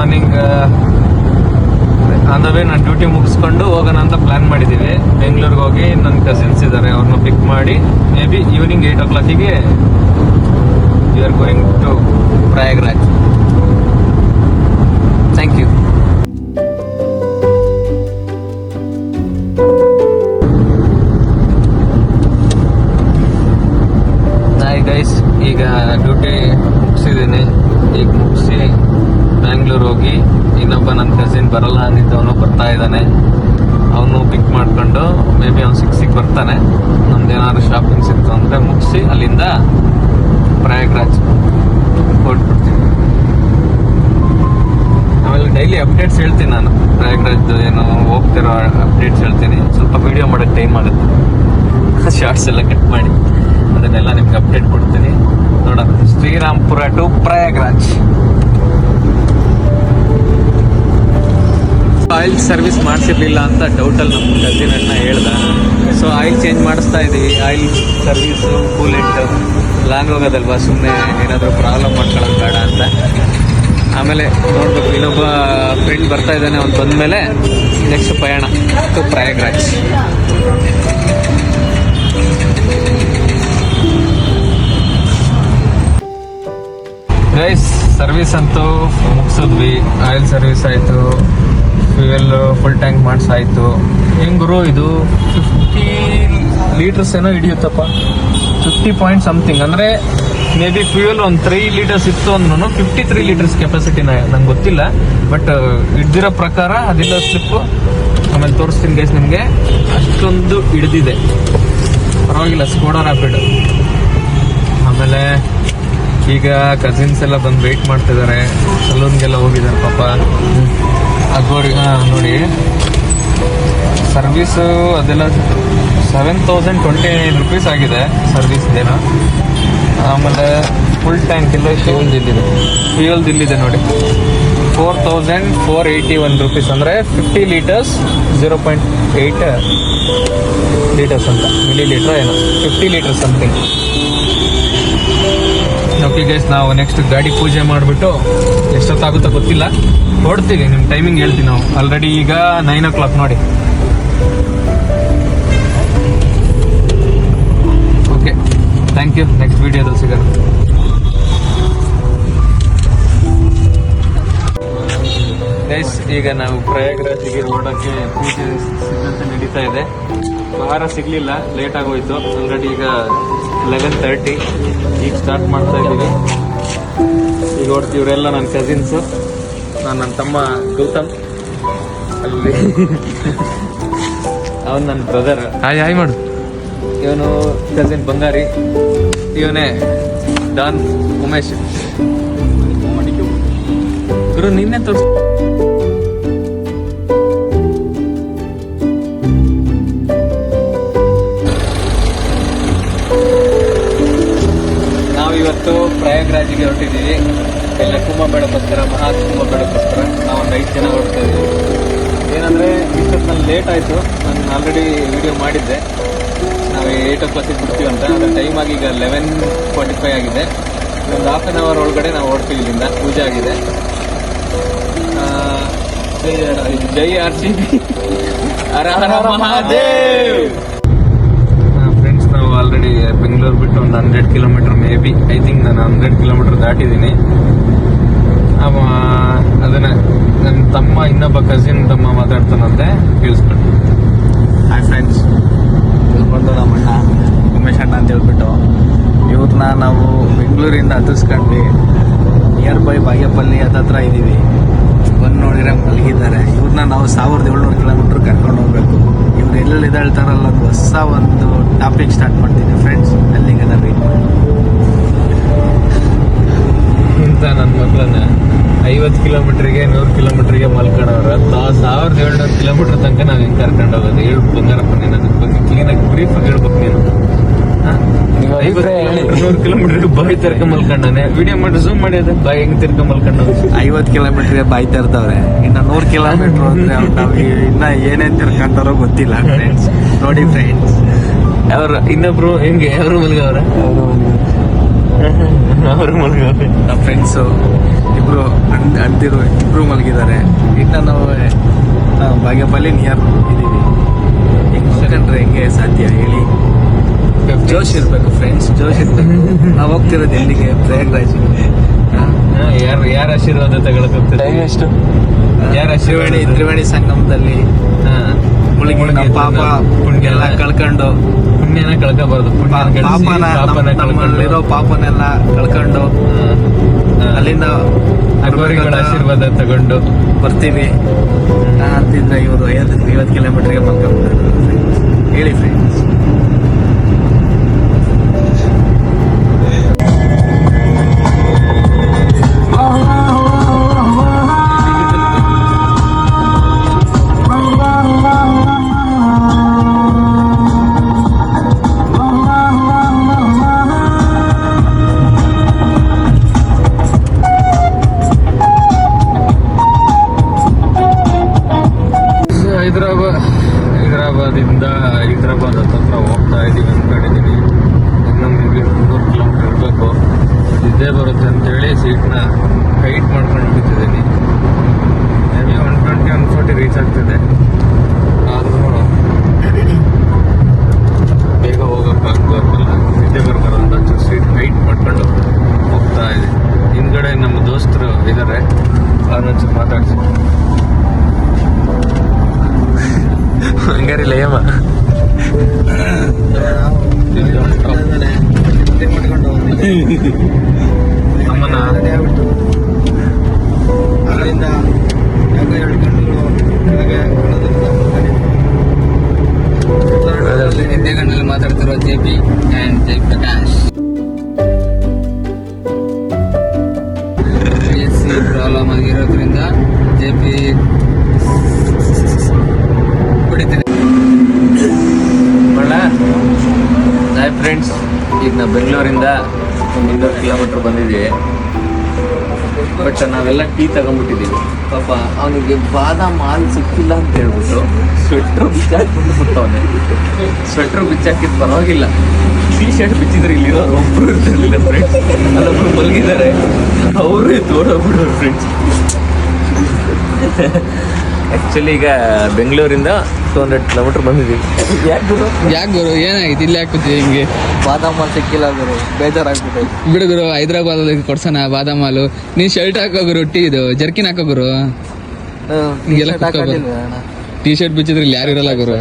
Morning on the way ನಾನು duty ಮುಗಿಸ್ಕೊಂಡು ಹೋಗೋಣ ಅಂತ ಪ್ಲಾನ್ ಮಾಡಿದ್ದೀವಿ. ಬೆಂಗಳೂರಿಗೆ ಹೋಗಿ ನನ್ನ ಕಸಿನ್ಸ್ ಇದ್ದಾರೆ, ಅವ್ರನ್ನ ಪಿಕ್ ಮಾಡಿ may be evening 8 o'clock we are going to Prayagraj. Thank you. Hi guys, ಈಗ ಡ್ಯೂಟಿ ಮುಗಿಸಿದ್ದೀನಿ. ಈಗ ಮುಗಿಸಿ ಬ್ಯಾಂಗ್ಳೂರ್ ಹೋಗಿ ಇನ್ನೊಬ್ಬ ನನ್ನ ಕಸಿನ್ ಬರಲ್ಲ ಅಂದಿದ್ದವನು ಬರ್ತಾ ಇದ್ದಾನೆ. ಅವನು ಪಿಕ್ ಮಾಡ್ಕೊಂಡು ಮೇ ಬಿ ಅವ್ನು 6 ಬರ್ತಾನೆ. ನಮ್ದೇನಾದ್ರು ಶಾಪಿಂಗ್ಸ್ ಇತ್ತು ಅಂದರೆ ಮುಗಿಸಿ ಅಲ್ಲಿಂದ ಪ್ರಯಾಗ್ರಾಜ್ ಹೊರಟ್ಬಿಡ್ತೀನಿ. ಆಮೇಲೆ ಡೈಲಿ ಅಪ್ಡೇಟ್ಸ್ ಹೇಳ್ತೀನಿ ನಾನು, ಪ್ರಯಾಗ್ರಾಜ್ದು ಏನು ಹೋಗ್ತಿರೋ ಅಪ್ಡೇಟ್ಸ್ ಹೇಳ್ತೀನಿ. ಸ್ವಲ್ಪ ವಿಡಿಯೋ ಮಾಡೋಕ್ಕೆ ಟೈಮ್ ಆಗುತ್ತೆ, ಶಾರ್ಟ್ಸ್ ಎಲ್ಲ ಕಟ್ ಮಾಡಿ ಅದನ್ನೆಲ್ಲ ನಿಮ್ಗೆ ಅಪ್ಡೇಟ್ ಕೊಡ್ತೀನಿ. ನೋಡೋಣ, Srirampur to Prayagraj. Oil service ಮಾಡಿಸಿರ್ಲಿಲ್ಲ ಅಂತ ಡೌಟಲ್ಲಿ ನಮ್ಮ ಕಸಿನ್ ಅಣ್ಣ ಹೇಳ್ದ. ಸೊ ಆಯಿಲ್ ಚೇಂಜ್ ಮಾಡಿಸ್ತಾ ಇದ್ದೀವಿ. ಆಯಿಲ್ ಸರ್ವಿಸು, ಕೂಲೆಂಟ್ ಲಾಂಗ್ ಹೋಗೋದಲ್ವಾ, ಸುಮ್ಮನೆ ಏನಾದರೂ ಪ್ರಾಬ್ಲಮ್ ಮಾಡ್ಕೊಳ್ಳೋದು ಬೇಡ ಅಂತ. ಆಮೇಲೆ ನೋಡ್ಬೇಕು, ಇನ್ನೊಬ್ಬ ಫ್ರೆಂಡ್ ಬರ್ತಾ ಇದ್ದಾನೆ, ಅವ್ನು ಬಂದಮೇಲೆ ನೆಕ್ಸ್ಟ್ ಪಯಣ ಟು ಪ್ರಯಾಗ್ರಾಜ್. ಗೈಸ್, ಸರ್ವಿಸ್ ಅಂತೂ ಮುಗಿಸಿದ್ವಿ. ಆಯಿಲ್ ಸರ್ವಿಸ್ ಆಯಿತು, ಫ್ಯೂಯಲ್ ಫುಲ್ ಟ್ಯಾಂಕ್ ಮಾಡಿಸಾಯಿತು. ಹೆಂಗುರು ಇದು 50 ಲೀಟರ್ಸ್ ಏನೋ ಹಿಡಿಯುತ್ತಪ್ಪ, 50 ಪಾಯಿಂಟ್ ಸಮಥಿಂಗ್. ಅಂದರೆ ಮೇ ಬಿ ಫ್ಯೂಯಲ್ ಒಂದು 3 ಲೀಟರ್ಸ್ ಇತ್ತು ಅಂದ್ರೂ 53 ಲೀಟರ್ಸ್ ಕೆಪಾಸಿಟಿನ ನಂಗೆ ಗೊತ್ತಿಲ್ಲ, ಬಟ್ ಹಿಡ್ದಿರೋ ಪ್ರಕಾರ ಅದಿಲ್ಲ ಸ್ಲಿಪ್ಪು. ಆಮೇಲೆ ತೋರಿಸ್ತೀನಿ ಗೈಸ್ ನಿಮಗೆ, ಅಷ್ಟೊಂದು ಹಿಡ್ದಿದೆ, ಪರವಾಗಿಲ್ಲ. Skoda rapid. ಆಮೇಲೆ ಈಗ ಕಸಿನ್ಸ್ ಎಲ್ಲ ಬಂದು ವೆಯ್ಟ್ ಮಾಡ್ತಿದ್ದಾರೆ, ಸಲೂನ್ಗೆಲ್ಲ ಹೋಗಿದ್ದಾರೆ ಪಾಪ. ಅಗೋರಿ ನೋಡಿ, ಸರ್ವೀಸು ಅದೆಲ್ಲ 7,029 rupees ಆಗಿದೆ ಸರ್ವಿಸ್ದೇನೋ. ಆಮೇಲೆ ಫುಲ್ ಟ್ಯಾಂಕ್ ಇಲ್ಲ, ಫ್ಯೂಯಲ್ ದಿಲ್ಲಿದೆ ನೋಡಿ, 4,481 rupees. ಅಂದರೆ 50 ಲೀಟರ್ಸ್ 0.8 ಲೀಟರ್ಸ್ ಅಂತ, ಮಿಲಿ ಲೀಟ್ರ್ ಏನೋ, 50 ಲೀಟರ್ಸ್ ಸಮಥಿಂಗ್. ಓಕೆ ಗೈಸ್, ನಾವು ನೆಕ್ಸ್ಟ್ ಗಾಡಿ ಪೂಜೆ ಮಾಡಿಬಿಟ್ಟು ಎಷ್ಟೊತ್ತಾಗುತ್ತೋ ಗೊತ್ತಿಲ್ಲ, ಹೊಡ್ತೀವಿ. ನಿಮ್ಮ ಟೈಮಿಂಗ್ ಹೇಳ್ತೀವಿ ನಾವು. ಆಲ್ರೆಡಿ ಈಗ 9 o'clock ನೋಡಿ. Okay, thank you. ನೆಕ್ಸ್ಟ್ ವಿಡಿಯೋದಲ್ಲಿ ಸಿಗೋಣ. ಗೈಸ್, ಈಗ ನಾವು ಪ್ರಯಾಗ್ರಾಜಿಗೆ ಹೊರಡೋಕ್ಕೆ ಪೂಜೆ ಸಿದ್ಧತೆ ನಡೀತಾ ಇದೆ. ಆಹಾರ ಸಿಗಲಿಲ್ಲ, ಲೇಟ್ ಆಗೋಯ್ತು. ಆಲ್ರೆಡಿ ಈಗ 11:30. ಈಗ ಸ್ಟಾರ್ಟ್ ಮಾಡ್ತಾ ಇದ್ದೀವಿ. ಈಗ ಹೊಡ್ತೀವಿ. ಇವರೆಲ್ಲ ನನ್ನ ಕಸಿನ್ಸು, ನನ್ನ ತಮ್ಮ ಗೌತಮ್ ಅಲ್ಲಿ, ಅವನು ನನ್ನ ಬ್ರದರ್. ಹಾಯ್ ಮಾಡು. ಇವನು ಕಸಿನ್ ಬಂಗಾರಿ, ಇವನೇ ಡಾನ್ ಉಮೇಶ್. ಗುರು ನಿನ್ನೆ ತೋರಿಸ್. ನಾವಿವತ್ತು ಪ್ರಯಾಗ್ರಾಜಿಗೆ ಹೊರಟಿದ್ದೀವಿ. ಎಲ್ಲ ಕುಂಭಮೇಳಕ್ಕೋಸ್ಕರ, ಮಹಾ ಕುಂಭಮೇಳಕ್ಕೋಸ್ಕರ ನಾವೊಂದು 5 ಜನ ಹೊರಡ್ತಾ ಇದ್ದೀವಿ. ಏನಂದರೆ ಇಷ್ಟೊತ್ತಿನಲ್ಲಿ ಲೇಟ್ ಆಯಿತು. ನಾನು ಆಲ್ರೆಡಿ ವಿಡಿಯೋ ಮಾಡಿದ್ದೆ, ನಾವು 8 o'clock ಬಿಡ್ತೀವಿ ಅಂತ. ಅದರ ಟೈಮ್ ಆಗಿ ಈಗ 11:45 ಆಗಿದೆ. ಒಂದು ½ an hour ಒಳಗಡೆ ನಾವು ಹೊರಡ್ತೀವಿ. ಇಲ್ಲಿಂದ ಪೂಜೆ ಆಗಿದೆ. ಜೈ RCB, ಹರ ಹರ ಮಹಾದೇವ್. ಫ್ರೆಂಡ್ಸ್, ನಾವು ಆಲ್ರೆಡಿ ಬೆಂಗಳೂರು ಬಿಟ್ಟು ಒಂದು 100 kilometers may be, I think ನಾನು 100 kilometers ದಾಟಿದ್ದೀನಿ. ಅದನ್ನ ನನ್ನ ತಮ್ಮ, ಇನ್ನೊಬ್ಬ ಕಸಿನ್ ತಮ್ಮ ಮಾತಾಡ್ತಾನಂತೆ, ಕೇಳಿಸ್ಕೊಂಡು. ಹಾಯ್ ಫ್ರೆಂಡ್ಸ್, ಬಂದು ನಮ್ಮ ಅಣ್ಣ ಉಮೇಶ್ ಅಣ್ಣ ಅಂತ ಹೇಳ್ಬಿಟ್ಟು ಇವ್ರನ್ನ ನಾವು ಬೆಂಗಳೂರಿಂದ ಹತ್ತಿಸ್ಕೊಂಡ್ವಿ. ನಿಯರ್ ಬೈ ಬಾಗೇಪಲ್ಲಿ ಹತ್ರ ಇದ್ದೀವಿ. ಬಂದು ನೋಡಿದ್ರೆ ಮಲಗಿದ್ದಾರೆ. ಇವ್ರನ್ನ ನಾವು 1700 kilometers ಕರ್ಕೊಂಡು ಹೋಗ್ಬೇಕು. ಇವ್ರು ಎಲ್ಲೆಲ್ಲಿ ಹೇಳ್ತಾರಲ್ಲ, ಒಂದು ಟಾಪಿಕ್ ಸ್ಟಾರ್ಟ್ ಮಾಡ್ತೀನಿ ಫ್ರೆಂಡ್ಸ್. ಅಲ್ಲಿಗೆ ನಾನು ವೆಯ್ಟ್ ಮಾಡಿ ಇಂಥ ನನ್ನ ಮಕ್ಕಳನ್ನ 50 kilometersಗೆ 100 kilometersಗೆ ಮಲ್ಕೊಂಡವ್ರ 1700 kilometers ತನಕ ನಾವು ಹೆಂಗೆ ಕರ್ಕೊಂಡು ಹೋಗೋದು? ಹೇಳ್ಬೇಕು ಬಂಗಾರಪ್ಪ, ನೀನು ಅದ್ರ ಬಗ್ಗೆ ಕ್ಲೀನಾಗಿ ಬ್ರೀಫಾಗಿ ಹೇಳ್ಬೇಕು ನೀನು. 100 kilometersಗೆ ಬಾಯಿ ತರ್ಕ ಮಲ್ಕೊಂಡಾನೆ. ವಿಡಿಯೋ ಮಾಡಿ ಝೂಮ್ ಮಾಡಿ, ಅದ ಬಾಯಿ ಹೆಂಗೆ ತಿರ್ಕ ಮಲ್ಕೊಂಡ. 50 kilometersಗೆ ಬಾಯಿ ತರ್ತಾವ್ರೆ. ಇನ್ನು 100 kilometers ಅಂದ್ರೆ ನಾವು ಇನ್ನ ಏನೇನು ತಿರ್ಕೊಂಡಾರೋ ಗೊತ್ತಿಲ್ಲ ಫ್ರೆಂಡ್ಸ್. ನೋಡಿ ಫ್ರೆಂಡ್ಸ್, ಅವ್ರ ಇನ್ನೊಬ್ರು ಹೆಂಗೆ ಅವರು ಮಲ್ಗವ್ರ, ಅವರು ಮಲ್ಗವ್ರೆ. ನಮ್ಮ ಫ್ರೆಂಡ್ಸು ಇಬ್ರು ಅಂತಿರು ಇಬ್ರು ಮಲಗಿದ್ದಾರೆ. ಇನ್ನು ನಾವು ಬಾಗೇಪಲ್ಲಿ ನಿಯರ್ ಇದ್ದೀವಿ. ಈಗ ಮಲ್ಕೊಂಡ್ರೆ ಹೆಂಗೆ ಸಾಧ್ಯ ಹೇಳಿ? ಜೋಶ್ ಇರ್ಬೇಕು ಫ್ರೆಂಡ್ಸ್, ಜೋಶ್ ಇರ್ಬೇಕು. ನಾವು ಹೋಗ್ತಿರೋದು ಎಲ್ಲಿಗೆ? ಪ್ರಯಾಗ್ರಾಜ್ಗೆ. ಯಾರ ಆಶೀರ್ವಾದ ತಗೊಳಕತ್ತೆ? ಎಷ್ಟು? ಯಾರ ತ್ರಿವೇಣಿ ಸಂಗಮದಲ್ಲಿ ಮುಳುಗಿ ನಮ್ಮ ಪಾಪ ಎಲ್ಲ ಕಳ್ಕೊಂಡು, ಪುಣ್ಯನ ಕಳ್ಕೋಬಾರ್ದು, ನಮ್ಮಲ್ಲಿರೋ ಪಾಪನೆಲ್ಲ ಕಳ್ಕೊಂಡು ಅಲ್ಲಿಂದ ಅರ್ವರಿಗಳ ಆಶೀರ್ವಾದ ತಗೊಂಡು ಬರ್ತೀವಿ ಅಂತಿದ್ರೆ ಇವರು 50 ಕಿಲೋಮೀಟರ್ಗೆ ಮಲ್ಕೊಂಡ್ಬಿಡ್ತಾರೆ. ಹೇಳಿ ಫ್ರೆಂಡ್ಸ್. ಹೈದರಾಬಾದ್ ಹತ್ರ ಹೋಗ್ತಾ ಇದ್ದೀವಿ ಅಂದ್ಕೊಂಡಿದ್ದೀನಿ. ಇನ್ನೂ ಮೇಬಿ 300 ಕಿಲೋಮೀಟರ್ ಇರಬೇಕು. ಇದ್ದೇ ಬರುತ್ತೆ ಅಂತೇಳಿ ಸೀಟ್ನ ಹೈಟ್ ಮಾಡ್ಕೊಂಡು ಬಿಟ್ಟಿದ್ದೀನಿ. ಮೇಬಿ 120, 140 ರೀಚ್ ಆಗ್ತಿದೆ. ಆದರೂ ಬೇಗ ಹೋಗೋಕ್ಕಾಗ್ಬಾರ್ದಲ್ಲ, ನಿದ್ದೆ ಬರ್ಬಾರ್ದು ಅಂತ ಸೀಟ್ ಹೈಟ್ ಮಾಡ್ಕೊಂಡು ಹೋಗ್ತಾ ಇದೆ. ಹಿಂದ್ಗಡೆ ನಮ್ಮ ದೋಸ್ತರು ಇದ್ದಾರೆ, ಅವ್ರನ್ನೊಂಚೂರು ಮಾತಾಡ್ಸಿ. ಹಂಗಾರಿಲ್ಲ ಏಮ ಅಮ್ಮನ ಅಲ್ಲಿಂದ ನಿದ್ದೆ ಗಂಟಲ್ಲಿ ಮಾತಾಡ್ತಿರೋ JP and Jayaprakash. PSC problem ಆಗಿರೋದ್ರಿಂದ JP ಕುಡಿತೀನಿ. ಹಾಯ್ ಫ್ರೆಂಡ್ಸ್, ಈಗ ನಾವು ಬೆಂಗಳೂರಿಂದ 200 ಕಿಲೋಮೀಟ್ರ್ ಬಂದಿದ್ದೀವಿ. ಬಟ್ ನಾವೆಲ್ಲ ಟೀ ತಗೊಂಡ್ಬಿಟ್ಟಿದ್ದೀವಿ. ಪಾಪ ಅವನಿಗೆ ಬಾದಾಮ್ ಹಾಲು ಸಿಕ್ಕಿಲ್ಲ ಅಂತ ಹೇಳ್ಬಿಟ್ಟು ಸ್ವೆಟ್ರು ಬಿಚ್ಚಾಕ್ಬಿಟ್ಟವನೆ. ಸ್ವೆಟ್ರು ಬಿಚ್ಚಾಕಿದ್ದು ಪರವಾಗಿಲ್ಲ, ಟೀ ಶರ್ಟ್ ಬಿಚ್ಚಿದ್ರೆ ಇಲ್ಲಿರೋರು ಒಬ್ಬರು ಇರ್ತಿರ್ಲಿಲ್ಲ ಫ್ರೆಂಡ್ಸ್. ಅಲ್ಲೊಬ್ರು ಮಲಗಿದ್ದಾರೆ, ಅವರು ತೋಡೋಗ್ಬಿಡೋರು ಫ್ರೆಂಡ್ಸ್. ಆ್ಯಕ್ಚುಲಿ ಈಗ ಬೆಂಗಳೂರಿಂದ 200 ಕಿಲೋಮೀಟ್ರ್ ಬಂದಿದ್ದೀವಿ. ಯಾಕೆ ಗುರು ಏನಾಗಿತ್ತು? ಇಲ್ಲಿ ಹಾಕುತ್ತೀವಿ ಹಿಂಗೆ? ಬಾದಾಮ್ ಹಾಲು ಸಿಕ್ಕಿಲ್ಲ ಗುರು, ಬೇಜಾರಾಗ್ಬಿಟ್ಟು. ಬಿಡು ಗುರು, ಹೈದ್ರಾಬಾದಲ್ಲಿ ಕೊಡ್ಸೋಣ ಬಾದಾಮ್ ಹಾಲು. ನೀನ್ ಶರ್ಟ್ ಹಾಕೋ ಗುರು, ಜರ್ಕಿನ್ ಹಾಕೋ ಗುರು. ಟೀ ಶರ್ಟ್ ಬಿಚ್ಚಿದ್ರೆ ಇಲ್ಲಿ ಯಾರು ಇರಲ್ಲ ಗುರು.